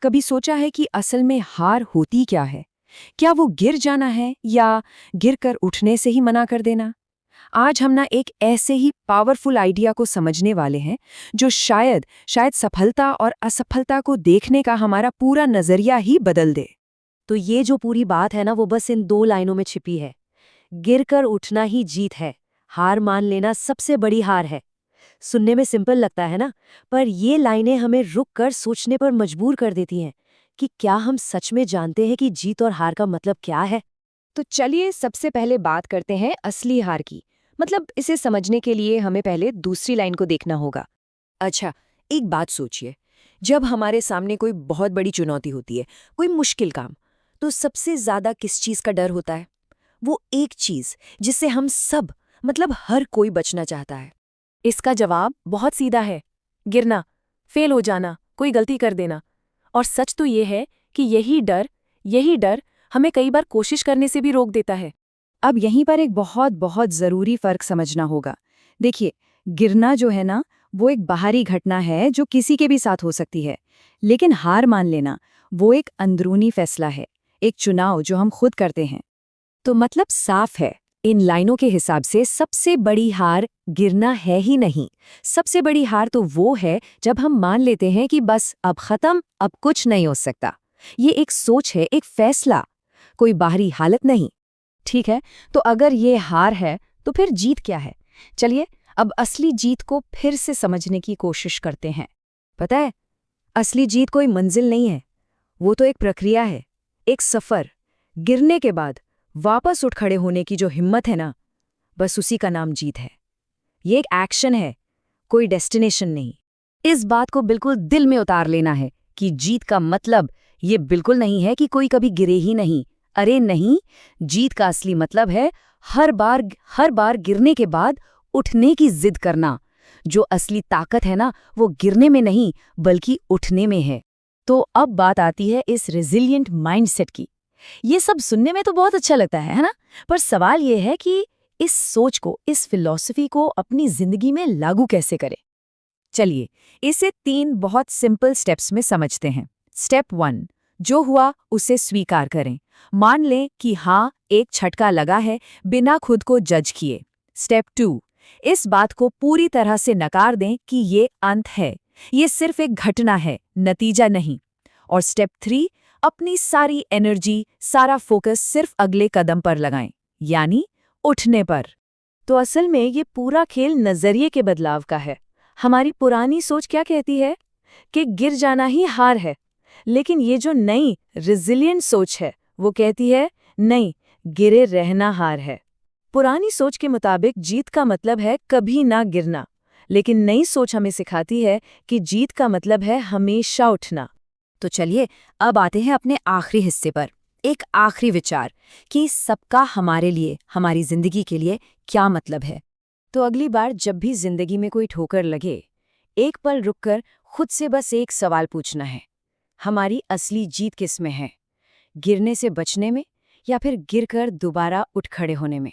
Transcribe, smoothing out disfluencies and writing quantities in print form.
कभी सोचा है कि असल में हार होती क्या है? क्या वो गिर जाना है या गिरकर उठने से ही मना कर देना? आज हम ना एक ऐसे ही पावरफुल आइडिया को समझने वाले हैं जो शायद शायद सफलता और असफलता को देखने का हमारा पूरा नजरिया ही बदल दे। तो ये जो पूरी बात है ना वो बस इन 2 लाइनों में छिपी है। गिरकर उठना ही जीत है, हार मान लेना सबसे बड़ी हार है। सुनने में सिंपल लगता है ना, पर ये लाइनें हमें रुक कर सोचने पर मजबूर कर देती हैं कि क्या हम सच में जानते हैं कि जीत और हार का मतलब क्या है। तो चलिए सबसे पहले बात करते हैं असली हार की। मतलब इसे समझने के लिए हमें पहले दूसरी लाइन को देखना होगा। अच्छा, एक बात सोचिए, जब हमारे सामने कोई बहुत बड़ी चुनौती होती है, कोई मुश्किल काम, तो सबसे ज्यादा किस चीज का डर होता है? वो एक चीज जिससे हम सब, मतलब हर कोई बचना चाहता है। इसका जवाब बहुत सीधा है, गिरना, फेल हो जाना, कोई गलती कर देना। और सच तो ये है कि यही डर हमें कई बार कोशिश करने से भी रोक देता है। अब यहीं पर एक बहुत बहुत ज़रूरी फ़र्क समझना होगा। देखिए, गिरना जो है ना, वो एक बाहरी घटना है जो किसी के भी साथ हो सकती है। लेकिन हार मान लेना, वो एक अंदरूनी फैसला है, एक चुनाव जो हम खुद करते हैं। तो मतलब साफ है, इन लाइनों के हिसाब से सबसे बड़ी हार गिरना है ही नहीं। सबसे बड़ी हार तो वो है जब हम मान लेते हैं कि बस अब खत्म, अब कुछ नहीं हो सकता। ये एक सोच है, एक फैसला, कोई बाहरी हालत नहीं। ठीक है, तो अगर ये हार है तो फिर जीत क्या है? चलिए अब असली जीत को फिर से समझने की कोशिश करते हैं। पता है, असली जीत कोई मंजिल नहीं है, वो तो एक प्रक्रिया है, एक सफर। गिरने के बाद वापस उठ खड़े होने की जो हिम्मत है ना, बस उसी का नाम जीत है। ये एक एक्शन है, कोई डेस्टिनेशन नहीं। इस बात को बिल्कुल दिल में उतार लेना है कि जीत का मतलब ये बिल्कुल नहीं है कि कोई कभी गिरे ही नहीं। अरे नहीं, जीत का असली मतलब है हर बार गिरने के बाद उठने की जिद करना। जो असली ताकत है ना, वो गिरने में नहीं बल्कि उठने में है। तो अब बात आती है इस रेजिलिएंट माइंडसेट की। ये सब सुनने में तो बहुत अच्छा लगता है ना? पर सवाल ये है कि इस सोच को, इस फिलॉसफी को अपनी जिंदगी में लागू कैसे करें? चलिए, इसे 3 बहुत सिंपल स्टेप्स में समझते हैं। स्टेप 1, जो हुआ उसे स्वीकार करें। मान लें कि हाँ, एक झटका लगा है, बिना खुद को जज किए। स्टेप 2, इस बात को पूरी तरह से नकार दें कि ये अंत है, ये सिर्फ एक घटना है, नतीजा नहीं। और स्टेप 3, अपनी सारी एनर्जी, सारा फोकस सिर्फ अगले कदम पर लगाएं, यानी उठने पर। तो असल में ये पूरा खेल नजरिए के बदलाव का है। हमारी पुरानी सोच क्या कहती है कि गिर जाना ही हार है, लेकिन ये जो नई रेजिलिएंट सोच है वो कहती है नहीं, गिरे रहना हार है। पुरानी सोच के मुताबिक जीत का मतलब है कभी ना गिरना, लेकिन नई सोच हमें सिखाती है कि जीत का मतलब है हमेशा उठना। तो चलिए अब आते हैं अपने आखिरी हिस्से पर, एक आखिरी विचार कि सबका हमारे लिए, हमारी जिंदगी के लिए क्या मतलब है। तो अगली बार जब भी जिंदगी में कोई ठोकर लगे, एक पल रुककर खुद से बस एक सवाल पूछना है, हमारी असली जीत किस में है? गिरने से बचने में या फिर गिरकर दोबारा उठ खड़े होने में?